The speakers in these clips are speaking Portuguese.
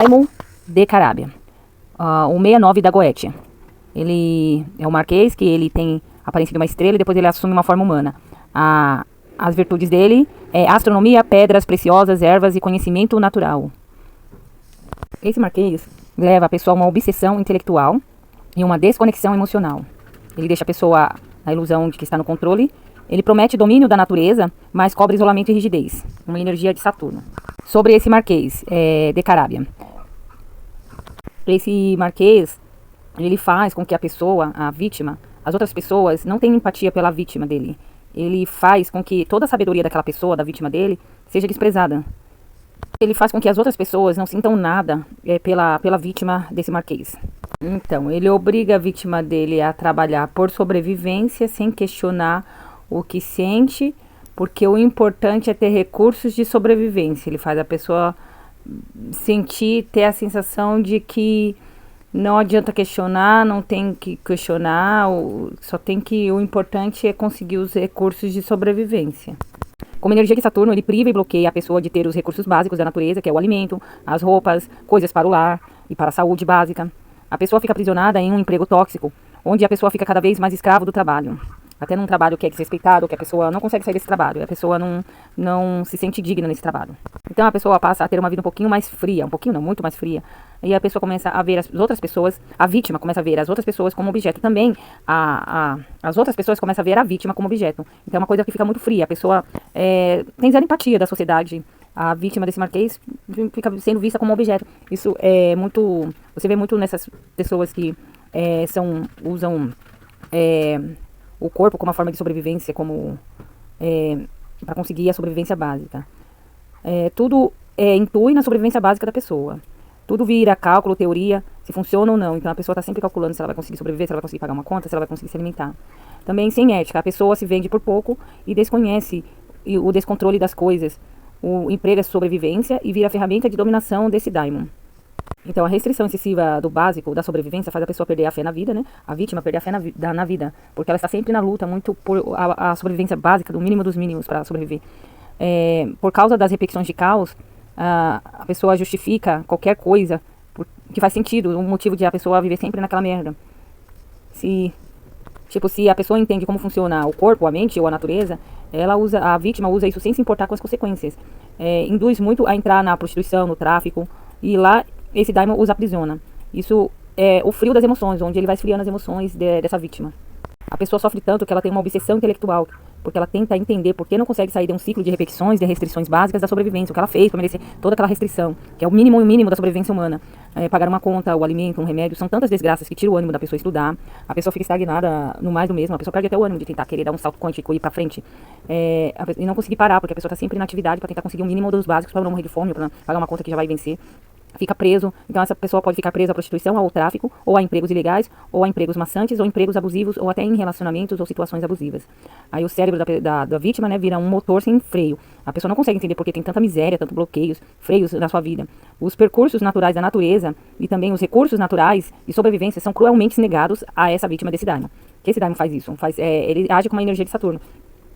Daimon de Carábia, o 69 da Goetia. Ele é um marquês que ele tem a aparência de uma estrela e depois ele assume uma forma humana. As virtudes dele é astronomia, pedras preciosas, ervas e conhecimento natural. Esse marquês leva a pessoa a uma obsessão intelectual e uma desconexão emocional. Ele deixa a pessoa na ilusão de que está no controle. Ele promete domínio da natureza, mas cobra isolamento e rigidez. Uma energia de Saturno. Sobre esse marquês de Carábia. Esse marquês, ele faz com que a pessoa, a vítima, as outras pessoas não tenham empatia pela vítima dele. Ele faz com que toda a sabedoria daquela pessoa, da vítima dele, seja desprezada. Ele faz com que as outras pessoas não sintam nada pela vítima desse marquês. Então, ele obriga a vítima dele a trabalhar por sobrevivência, sem questionar o que sente, porque o importante é ter recursos de sobrevivência. Ele faz a pessoa sentir, ter a sensação de que não adianta questionar, não tem que questionar, só tem que, o importante é conseguir os recursos de sobrevivência. Como energia de Saturno, ele priva e bloqueia a pessoa de ter os recursos básicos da natureza, que é o alimento, as roupas, coisas para o lar e para a saúde básica. A pessoa fica aprisionada em um emprego tóxico, onde a pessoa fica cada vez mais escravo do trabalho. Até num trabalho que é desrespeitado, que a pessoa não consegue sair desse trabalho, a pessoa não se sente digna nesse trabalho. Então a pessoa passa a ter uma vida um pouquinho mais fria, um pouquinho não, muito mais fria. E a pessoa começa a ver as outras pessoas, a vítima começa a ver as outras pessoas como objeto também. As outras pessoas começam a ver a vítima como objeto. Então é uma coisa que fica muito fria, a pessoa tem zero empatia da sociedade. A vítima desse marquês fica sendo vista como objeto. Isso é muito, você vê muito nessas pessoas que usam o corpo como uma forma de sobrevivência, como para conseguir a sobrevivência básica. Tudo intui na sobrevivência básica da pessoa. Tudo vira cálculo, teoria, se funciona ou não. Então a pessoa está sempre calculando se ela vai conseguir sobreviver, se ela vai conseguir pagar uma conta, se ela vai conseguir se alimentar. Também sem ética, a pessoa se vende por pouco e desconhece o descontrole das coisas. O emprego é sobrevivência e vira ferramenta de dominação desse daimon. Então, a restrição excessiva do básico, da sobrevivência, faz a pessoa perder a fé na vida, né? A vítima perder a fé na vida, porque ela está sempre na luta, muito por a sobrevivência básica, do mínimo dos mínimos para sobreviver. Por causa das repetições de caos, a pessoa justifica qualquer coisa que faz sentido, o motivo de a pessoa viver sempre naquela merda. Se a pessoa entende como funciona o corpo, a mente ou a natureza, a vítima usa isso sem se importar com as consequências. Induz muito a entrar na prostituição, no tráfico, e lá esse daimon os aprisiona. Isso é o frio das emoções, onde ele vai esfriando as emoções dessa vítima. A pessoa sofre tanto que ela tem uma obsessão intelectual, porque ela tenta entender por que não consegue sair de um ciclo de repetições, de restrições básicas da sobrevivência, o que ela fez para merecer toda aquela restrição, que é o mínimo e o mínimo da sobrevivência humana. Pagar uma conta, o alimento, um remédio, são tantas desgraças que tiram o ânimo da pessoa estudar, a pessoa fica estagnada no mais do mesmo, a pessoa perde até o ânimo de tentar querer dar um salto quântico e ir para frente, e não conseguir parar, porque a pessoa está sempre na atividade para tentar conseguir o mínimo dos básicos para não morrer de fome, para pagar uma conta que já vai vencer. Fica preso, então essa pessoa pode ficar presa à prostituição, ao tráfico, ou a empregos ilegais, ou a empregos maçantes, ou empregos abusivos, ou até em relacionamentos ou situações abusivas. Aí o cérebro da vítima, né, vira um motor sem freio. A pessoa não consegue entender por que tem tanta miséria, tanto bloqueios, freios na sua vida. Os percursos naturais da natureza e também os recursos naturais de sobrevivência são cruelmente negados a essa vítima desse daimon. Que esse daimon faz isso? Ele age com uma energia de Saturno.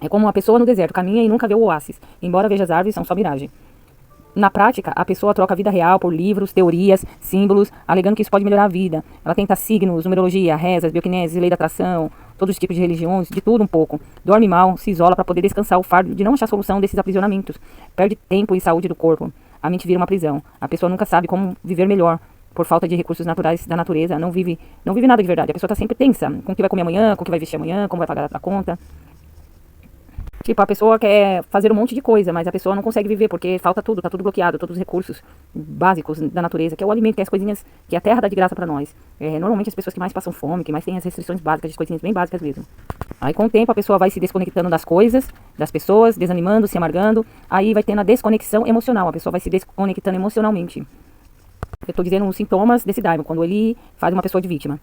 É como uma pessoa no deserto, caminha e nunca vê o oásis. Embora veja as árvores, são só miragem. Na prática, a pessoa troca a vida real por livros, teorias, símbolos, alegando que isso pode melhorar a vida. Ela tenta signos, numerologia, rezas, bioquineses, lei da atração, todos os tipos de religiões, de tudo um pouco. Dorme mal, se isola para poder descansar o fardo de não achar solução desses aprisionamentos. Perde tempo e saúde do corpo. A mente vira uma prisão. A pessoa nunca sabe como viver melhor. Por falta de recursos naturais da natureza, não vive nada de verdade. A pessoa está sempre tensa com o que vai comer amanhã, com o que vai vestir amanhã, como vai pagar a conta. A pessoa quer fazer um monte de coisa, mas a pessoa não consegue viver porque falta tudo, tá tudo bloqueado, todos os recursos básicos da natureza, que é o alimento, que é as coisinhas que a terra dá de graça pra nós. Normalmente as pessoas que mais passam fome, que mais têm as restrições básicas, de coisinhas bem básicas mesmo. Aí com o tempo a pessoa vai se desconectando das coisas, das pessoas, desanimando, se amargando, aí vai tendo a desconexão emocional, a pessoa vai se desconectando emocionalmente. Eu tô dizendo os sintomas desse daimon, quando ele faz uma pessoa de vítima.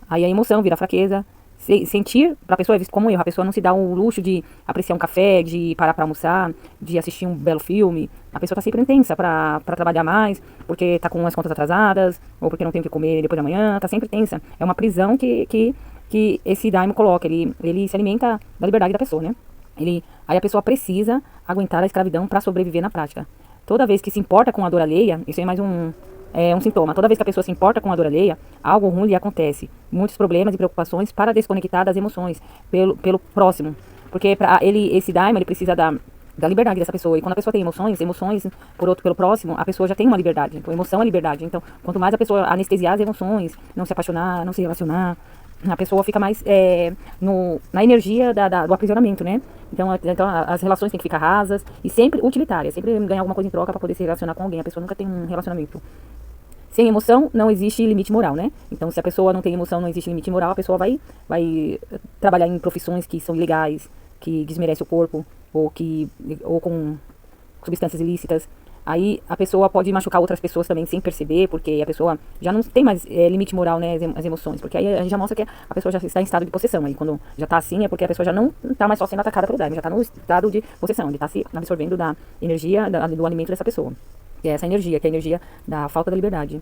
Aí a emoção vira fraqueza. Sentir, para a pessoa é visto como erro, a pessoa não se dá o luxo de apreciar um café, de parar para almoçar, de assistir um belo filme. A pessoa está sempre intensa para trabalhar mais, porque está com as contas atrasadas, ou porque não tem o que comer depois da manhã, está sempre tensa. É uma prisão que esse daimon coloca, ele se alimenta da liberdade da pessoa, né? Aí a pessoa precisa aguentar a escravidão para sobreviver na prática. Toda vez que se importa com a dor alheia, isso é mais é um sintoma. Toda vez que a pessoa se importa com a dor alheia, algo ruim lhe acontece. Muitos problemas e preocupações para desconectar das emoções pelo próximo. Porque esse daimon, ele precisa da liberdade dessa pessoa. E quando a pessoa tem emoções pelo próximo, a pessoa já tem uma liberdade. Então, emoção é liberdade. Então, quanto mais a pessoa anestesiar as emoções, não se apaixonar, não se relacionar, a pessoa fica mais na energia do aprisionamento, né? Então, as relações têm que ficar rasas e sempre utilitárias, sempre ganhar alguma coisa em troca para poder se relacionar com alguém. A pessoa nunca tem um relacionamento. Sem emoção, não existe limite moral, né? Então, se a pessoa não tem emoção, não existe limite moral, a pessoa vai trabalhar em profissões que são ilegais, que desmerecem o corpo, ou com substâncias ilícitas. Aí a pessoa pode machucar outras pessoas também sem perceber, porque a pessoa já não tem mais limite moral, né, as emoções. Porque aí a gente já mostra que a pessoa já está em estado de possessão. Aí quando já está assim é porque a pessoa já não está mais só sendo atacada pelo daimon, já está no estado de possessão. Ele está se absorvendo da energia, do alimento dessa pessoa. Que é essa energia, que é a energia da falta da liberdade.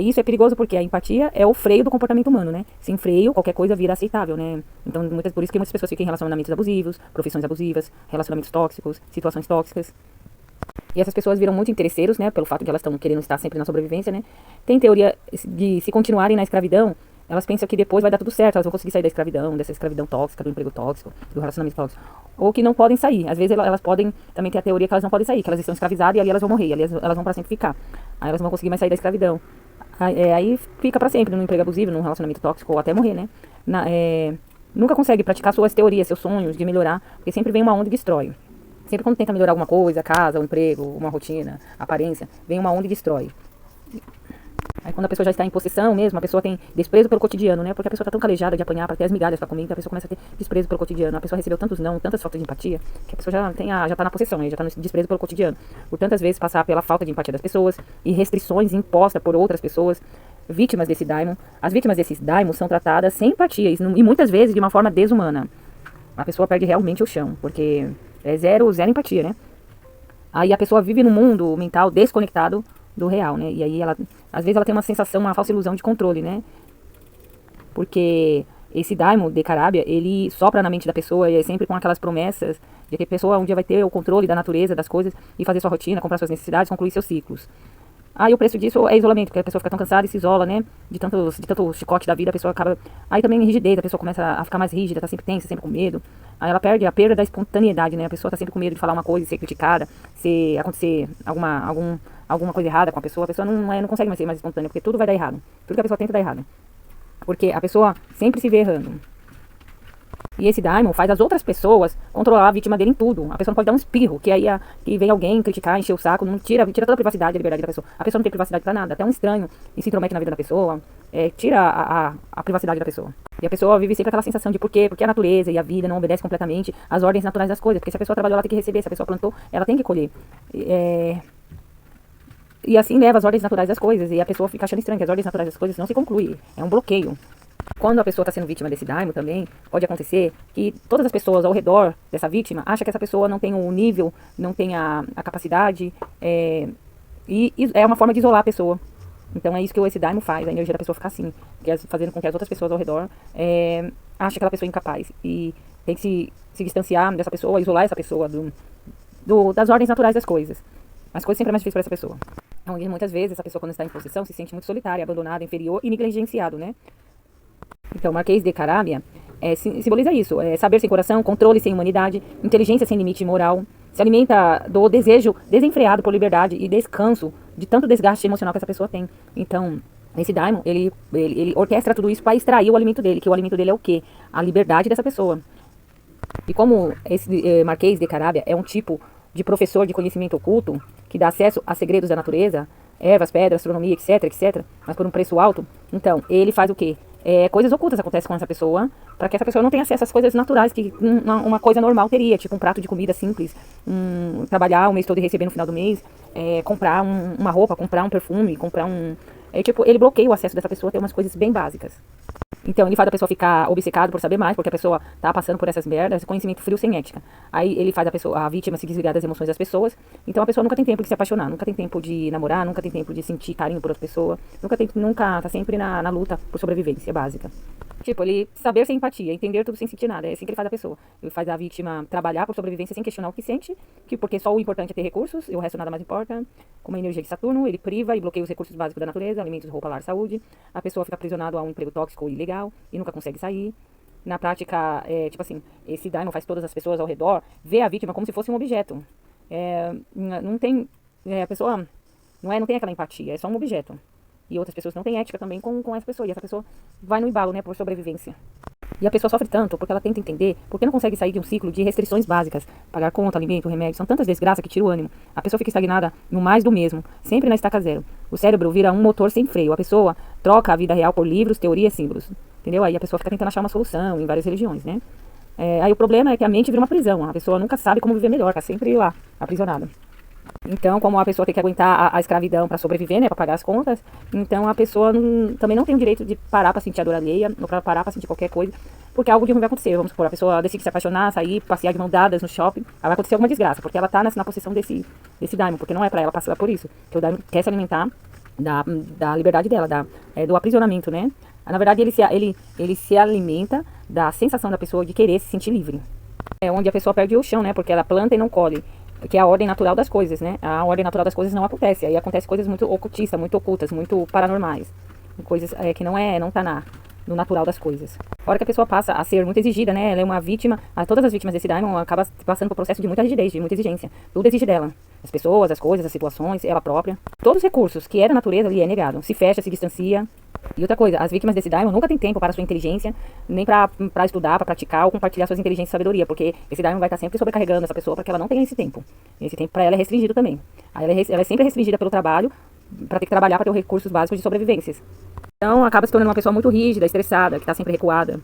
Isso é perigoso porque a empatia é o freio do comportamento humano, né? Sem freio, qualquer coisa vira aceitável, né? Então, por isso que muitas pessoas ficam em relacionamentos abusivos, profissões abusivas, relacionamentos tóxicos, situações tóxicas. E essas pessoas viram muito interesseiros, né? Pelo fato de elas estão querendo estar sempre na sobrevivência, né? Tem teoria de se continuarem na escravidão, elas pensam que depois vai dar tudo certo, elas vão conseguir sair da escravidão, dessa escravidão tóxica, do emprego tóxico, do relacionamento tóxico. Ou que não podem sair. Às vezes elas podem, também ter a teoria que elas não podem sair, que elas estão escravizadas e ali elas vão morrer, ali elas vão para sempre ficar. Aí elas não vão conseguir mais sair da escravidão. Aí fica para sempre num emprego abusivo, num relacionamento tóxico, ou até morrer, né? Nunca consegue praticar suas teorias, seus sonhos de melhorar, porque sempre vem uma onda e destrói. Sempre quando tenta melhorar alguma coisa, a casa, o emprego, uma rotina, a aparência, vem uma onda e destrói. Aí quando a pessoa já está em possessão mesmo, a pessoa tem desprezo pelo cotidiano, né? Porque a pessoa está tão calejada de apanhar para ter as migalhas para comer, que a pessoa começa a ter desprezo pelo cotidiano. A pessoa recebeu tantos não, tantas faltas de empatia, que a pessoa já está na possessão, né? Já está no desprezo pelo cotidiano. Por tantas vezes passar pela falta de empatia das pessoas e restrições impostas por outras pessoas, vítimas desse daimon. As vítimas desses daimons são tratadas sem empatia e muitas vezes de uma forma desumana. A pessoa perde realmente o chão, porque é zero empatia, né? Aí a pessoa vive num mundo mental desconectado do real, né? E aí às vezes ela tem uma sensação, uma falsa ilusão de controle, né? Porque esse daimon de Carabia, ele sopra na mente da pessoa e é sempre com aquelas promessas de que a pessoa um dia vai ter o controle da natureza, das coisas, e fazer sua rotina, comprar suas necessidades, concluir seus ciclos. Aí o preço disso é isolamento, porque a pessoa fica tão cansada e se isola, né? De tanto chicote da vida, a pessoa acaba... Aí também rigidez, a pessoa começa a ficar mais rígida, tá sempre tensa, sempre com medo. Aí ela perde a perda da espontaneidade, né? A pessoa tá sempre com medo de falar uma coisa e ser criticada, se acontecer alguma coisa errada com a pessoa não consegue mais ser mais espontânea, porque tudo vai dar errado. Tudo que a pessoa tenta dá errado. Porque a pessoa sempre se vê errando. E esse daimon faz as outras pessoas controlar a vítima dele em tudo. A pessoa não pode dar um espirro, que aí que vem alguém criticar, encher o saco, não tira toda a privacidade e a liberdade da pessoa. A pessoa não tem privacidade pra nada, até um estranho e se intromete na vida da pessoa, tira a privacidade da pessoa. E a pessoa vive sempre aquela sensação de por quê? Porque a natureza e a vida não obedecem completamente às ordens naturais das coisas. Porque se a pessoa trabalhou, ela tem que receber, se a pessoa plantou, ela tem que colher. E assim leva as ordens naturais das coisas, e a pessoa fica achando estranho que as ordens naturais das coisas não se concluem. É um bloqueio. Quando a pessoa está sendo vítima desse daimon também, pode acontecer que todas as pessoas ao redor dessa vítima acham que essa pessoa não tem o nível, não tem a capacidade, e é uma forma de isolar a pessoa. Então é isso que esse daimon faz, a energia da pessoa fica assim, fazendo com que as outras pessoas ao redor achem aquela pessoa incapaz. E tem que se distanciar dessa pessoa, isolar essa pessoa das ordens naturais das coisas. As coisas sempre é mais difíceis para essa pessoa. Então, muitas vezes essa pessoa quando está em possessão se sente muito solitária, abandonada, inferior e negligenciado, né? Então, o Marquês de Carabia simboliza isso, saber sem coração, controle sem humanidade, inteligência sem limite moral, se alimenta do desejo desenfreado por liberdade e descanso de tanto desgaste emocional que essa pessoa tem. Então, esse daimon, ele orquestra tudo isso para extrair o alimento dele, que o alimento dele é o quê? A liberdade dessa pessoa. E como esse Marquês de Carabia é um tipo de professor de conhecimento oculto, que dá acesso a segredos da natureza, ervas, pedras, astronomia, etc, mas por um preço alto, então, ele faz o quê? Coisas ocultas acontecem com essa pessoa, para que essa pessoa não tenha acesso às coisas naturais que uma coisa normal teria, tipo um prato de comida simples, trabalhar o mês todo e receber no final do mês, comprar uma roupa, comprar um perfume, comprar ele bloqueia o acesso dessa pessoa a ter umas coisas bem básicas. Então, ele faz a pessoa ficar obcecada por saber mais, porque a pessoa tá passando por essas merdas, conhecimento frio sem ética. Aí ele faz a vítima se desligar das emoções das pessoas. Então a pessoa nunca tem tempo de se apaixonar, nunca tem tempo de namorar, nunca tem tempo de sentir carinho por outra pessoa, nunca tá sempre na luta por sobrevivência básica. Tipo, ele saber sem empatia, entender tudo sem sentir nada. É assim que ele faz a pessoa. Ele faz a vítima trabalhar por sobrevivência sem questionar o que sente, porque só o importante é ter recursos e o resto nada mais importa. Como a energia de Saturno, ele priva e bloqueia os recursos básicos da natureza, alimentos, roupa, lar, saúde. A pessoa fica aprisionada a um emprego tóxico ou ilegal e nunca consegue sair. Na prática, tipo assim, esse Daimon faz todas as pessoas ao redor ver a vítima como se fosse um objeto. Não tem, a pessoa não tem aquela empatia, é só um objeto. E outras pessoas não têm ética também com essa pessoa. E essa pessoa vai no embalo, né, por sobrevivência. E a pessoa sofre tanto porque ela tenta entender porque não consegue sair de um ciclo de restrições básicas. Pagar conta, alimento, remédio. São tantas desgraças que tira o ânimo. A pessoa fica estagnada no mais do mesmo, sempre na estaca zero. O cérebro vira um motor sem freio. A pessoa troca a vida real por livros, teorias, símbolos. Entendeu? Aí a pessoa fica tentando achar uma solução em várias religiões, né? Aí o problema é que a mente vira uma prisão. A pessoa nunca sabe como viver melhor, tá sempre lá, aprisionada. Então, como a pessoa tem que aguentar a escravidão para sobreviver, né, para pagar as contas, então a pessoa também não tem o direito de parar para sentir a dor alheia, ou para parar para sentir qualquer coisa, porque algo de ruim vai acontecer. Vamos supor, a pessoa decide se apaixonar, sair, passear de mão dadas no shopping, aí vai acontecer alguma desgraça, porque ela tá na possessão desse Daimon, porque não é para ela passar por isso, porque o Daimon quer se alimentar da liberdade dela, do aprisionamento, né? Na verdade, ele se alimenta da sensação da pessoa de querer se sentir livre. É onde a pessoa perde o chão, né? Porque ela planta e não colhe. Que é a ordem natural das coisas, né? A ordem natural das coisas não acontece. Aí acontecem coisas muito ocultistas, muito ocultas, muito paranormais. Coisas que não tá no natural das coisas. A hora que a pessoa passa a ser muito exigida, né? Ela é uma vítima. Todas as vítimas desse Daimon acabam passando por um processo de muita rigidez, de muita exigência. Tudo exige dela. As pessoas, as coisas, as situações, ela própria. Todos os recursos que é da natureza ali é negado. Se fecha, se distancia. E outra coisa, as vítimas desse Daimon nunca têm tempo para sua inteligência, nem para estudar, para praticar ou compartilhar suas inteligências e sabedoria, porque esse Daimon vai estar sempre sobrecarregando essa pessoa para que ela não tenha esse tempo. Esse tempo para ela é restringido também. Aí ela é sempre restringida pelo trabalho, para ter que trabalhar para ter os recursos básicos de sobrevivências. Então acaba se tornando uma pessoa muito rígida, estressada, que está sempre recuada.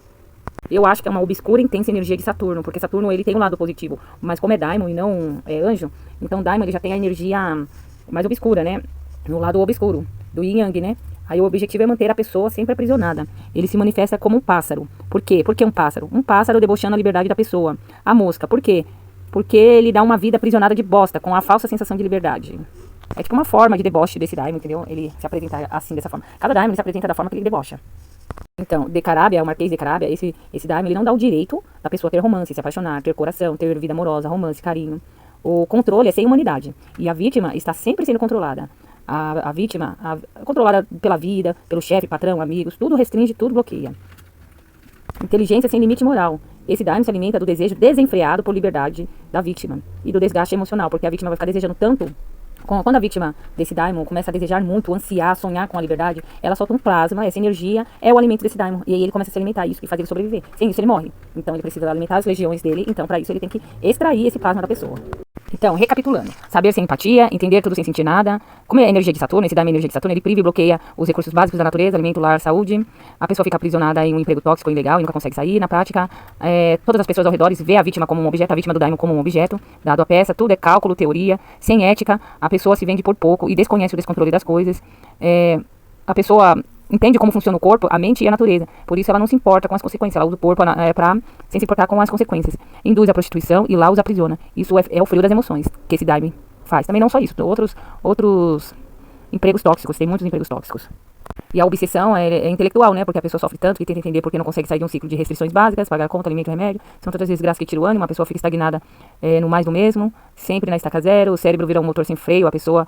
Eu acho que é uma obscura e intensa energia de Saturno, porque Saturno ele tem um lado positivo, mas como é Daimon e não é anjo, então Daimon ele já tem a energia mais obscura, né? No lado obscuro, do Yin Yang, né? Aí o objetivo é manter a pessoa sempre aprisionada. Ele se manifesta como um pássaro. Por quê? Por que um pássaro? Um pássaro debochando a liberdade da pessoa. A mosca, por quê? Porque ele dá uma vida aprisionada de bosta, com a falsa sensação de liberdade. É tipo uma forma de deboche desse Daimon, entendeu? Ele se apresenta assim, dessa forma. Cada Daimon ele se apresenta da forma que ele debocha. Então, de Carábia, o Marquês de Carábia, esse Daimon, ele não dá o direito da pessoa ter romance, se apaixonar, ter coração, ter vida amorosa, romance, carinho. O controle é sem humanidade. E a vítima está sempre sendo controlada. A vítima, controlada pela vida, pelo chefe, patrão, amigos, tudo restringe, tudo bloqueia. Inteligência sem limite moral. Esse Daimon se alimenta do desejo desenfreado por liberdade da vítima e do desgaste emocional, porque a vítima vai ficar desejando tanto. Quando a vítima desse Daimon começa a desejar muito, ansiar, sonhar com a liberdade, ela solta um plasma, essa energia é o alimento desse Daimon. E aí ele começa a se alimentar isso e faz ele sobreviver. Sem isso ele morre. Então ele precisa alimentar as legiões dele, então para isso ele tem que extrair esse plasma da pessoa. Então, recapitulando, saber sem empatia, entender tudo sem sentir nada, como é a energia de Saturno, esse Daimon é a energia de Saturno, ele priva e bloqueia os recursos básicos da natureza, alimento, lar, saúde, a pessoa fica aprisionada em um emprego tóxico e ilegal e nunca consegue sair. Na prática, todas as pessoas ao redor vê a vítima como um objeto, a vítima do Daimon como um objeto, dado a peça, tudo é cálculo, teoria, sem ética, a pessoa se vende por pouco e desconhece o descontrole das coisas, a pessoa entende como funciona o corpo, a mente e a natureza. Por isso ela não se importa com as consequências. Ela usa o corpo sem se importar com as consequências. Induz a prostituição e lá os aprisiona. Isso é o frio das emoções que esse Daimon faz. Também não só isso. Outros empregos tóxicos. Tem muitos empregos tóxicos. E a obsessão é intelectual, né? Porque a pessoa sofre tanto que tenta entender porque não consegue sair de um ciclo de restrições básicas, pagar conta, alimento, remédio. São tantas desgraças que tira o ânimo, a pessoa fica estagnada no mais do mesmo, sempre na estaca zero, o cérebro vira um motor sem freio, a pessoa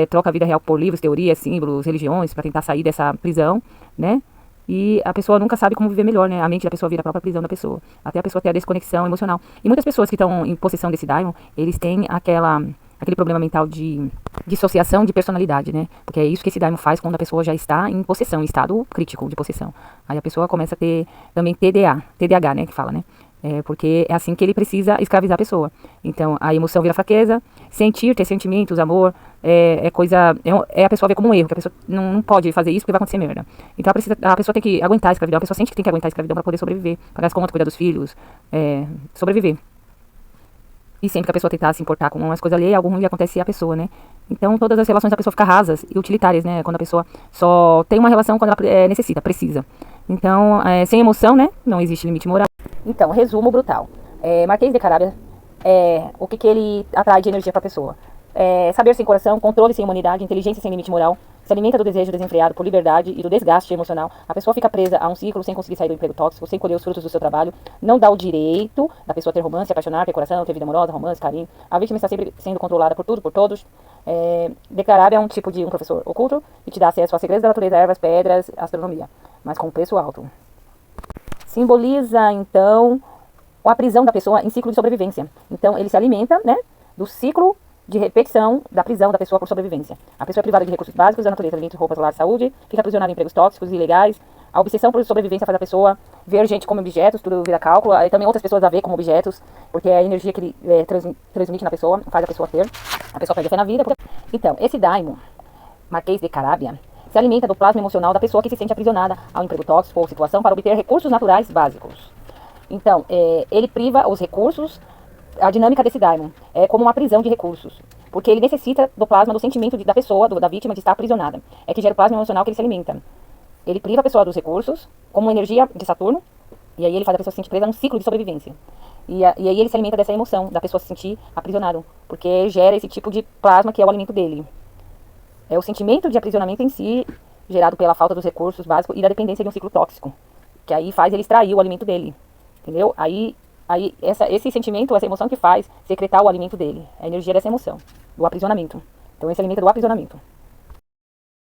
troca a vida real por livros, teorias, símbolos, religiões, para tentar sair dessa prisão, né? E a pessoa nunca sabe como viver melhor, né? A mente da pessoa vira a própria prisão da pessoa. Até a pessoa ter a desconexão emocional. E muitas pessoas que estão em possessão desse Daimon, eles têm aquele problema mental de dissociação de personalidade, né? Porque é isso que esse Daimon faz quando a pessoa já está em possessão, em estado crítico de possessão. Aí a pessoa começa a ter também TDAH, né? Que fala, né? Porque é assim que ele precisa escravizar a pessoa. Então, a emoção vira fraqueza, ter sentimentos, amor, é a pessoa vê como um erro, que a pessoa não pode fazer isso porque vai acontecer merda. Então, a pessoa tem que aguentar a escravidão, a pessoa sente que tem que aguentar a escravidão para poder sobreviver, pagar as contas, cuidar dos filhos, sobreviver. E sempre que a pessoa tentar se importar com umas coisas alheias, algo ruim acontece a pessoa, né? Então, todas as relações da pessoa ficam rasas e utilitárias, né? Quando a pessoa só tem uma relação quando ela necessita, precisa. Então, sem emoção, né? Não existe limite moral. Então, resumo brutal. Marquês de Carábia, o que ele atrai de energia para a pessoa? Saber sem coração, controle sem humanidade, inteligência sem limite moral, se alimenta do desejo desenfreado por liberdade e do desgaste emocional. A pessoa fica presa a um ciclo sem conseguir sair do emprego tóxico, sem colher os frutos do seu trabalho. Não dá o direito da pessoa ter romance, apaixonar, ter coração, ter vida amorosa, romance, carinho. A vítima está sempre sendo controlada por tudo, por todos. Decarábia é um tipo de um professor oculto que te dá acesso a segredos da natureza, ervas, pedras, astronomia, mas com preço alto. Simboliza, então, a prisão da pessoa em ciclo de sobrevivência. Então, ele se alimenta, né, do ciclo de repetição da prisão da pessoa por sobrevivência. A pessoa é privada de recursos básicos da natureza, alimentos, roupas, lar, saúde, fica aprisionada em empregos tóxicos e ilegais. A obsessão por sobrevivência faz a pessoa ver gente como objetos, tudo vira cálculo. Aí também outras pessoas a ver como objetos, porque é a energia que ele transmite na pessoa, faz a pessoa ter. A pessoa perde a fé na vida. Então, esse daimon, Marquês de Carábia, se alimenta do plasma emocional da pessoa que se sente aprisionada ao emprego tóxico ou situação para obter recursos naturais básicos. Então, ele priva os recursos. A dinâmica desse daimon é como uma prisão de recursos, porque ele necessita do plasma, do sentimento da pessoa, da vítima, de estar aprisionada. É que gera o plasma emocional que ele se alimenta. Ele priva a pessoa dos recursos, como energia de Saturno, e aí ele faz a pessoa se sentir presa num ciclo de sobrevivência. E aí ele se alimenta dessa emoção, da pessoa se sentir aprisionada, porque gera esse tipo de plasma que é o alimento dele. É o sentimento de aprisionamento em si, gerado pela falta dos recursos básicos e da dependência de um ciclo tóxico, que aí faz ele extrair o alimento dele, entendeu? Aí esse sentimento, essa emoção que faz secretar o alimento dele, a energia dessa emoção, do aprisionamento. Então esse alimento é do aprisionamento.